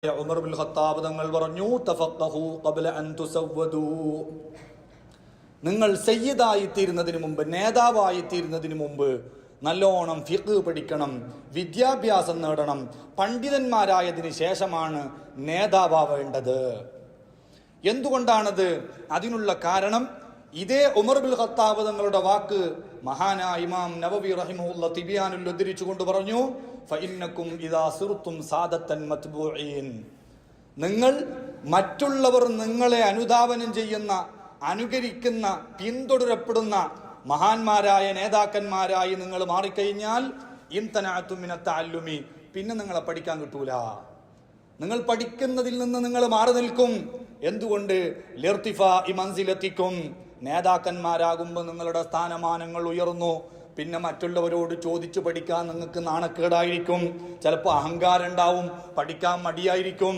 Umar bin Khattab തങ്ങൾ പറഞ്ഞു, തഫഖഹു ഖബ്ല അൻ തുസവ്വദൂ, നിങ്ങൾ സയ്യിദായി തീരുന്നതിന് മുമ്പ്, നേതാവായി തീരുന്നതിന് മുമ്പ് നല്ലോണം ഫിഖ് പഠിക്കണം, വിദ്യാഭ്യാസം നേടണം. പണ്ഡിതന്മാരായതിനു ശേഷമാണ് നേതാവേണ്ടത്. എന്തുകൊണ്ടാണത്? അതിനുള്ള കാരണം ഇതേ ഉമർ ബിൻ ഖത്താബ് തങ്ങളുടെ വാക്ക് മഹാനായ ഇമാം നവവി റഹിമഹുല്ല തിബിയാനുൽ ഉദ്ധരിച്ചുകൊണ്ട് പറഞ്ഞു, ഫഇന്നകും ഇദാ സിർതും സാദത്തൻ മത്ബൂഈൻ, നിങ്ങൾ മറ്റുള്ളവർ നിങ്ങളെ അനുധാവനം ചെയ്യുന്ന, അനുകരിക്കുന്ന, പിന്തുടരപ്പെടുന്ന മഹാന്മാരായ നേതാക്കന്മാരായി നിങ്ങൾ മാറിക്കഴിഞ്ഞാൽ ഇംതനഅതും മിന തഅല്ലുമി, പിന്നെ നിങ്ങളെ പഠിക്കാൻ കിട്ടൂല. നിങ്ങൾ പഠിക്കുന്നതിൽ നിന്ന് നിങ്ങൾ മാറി നിൽക്കും. എന്തുകൊണ്ട്? ലിർതിഫാഇ മൻസിലതികും, നേതാക്കന്മാരാകുമ്പോൾ നിങ്ങളുടെ സ്ഥാനമാനങ്ങൾ ഉയർന്നു. പിന്നെ മറ്റുള്ളവരോട് ചോദിച്ചു പഠിക്കാൻ നിങ്ങൾക്ക് നാണക്കേടായിരിക്കും, ചിലപ്പോൾ അഹങ്കാരം ഉണ്ടാവും, പഠിക്കാൻ മടിയായിരിക്കും.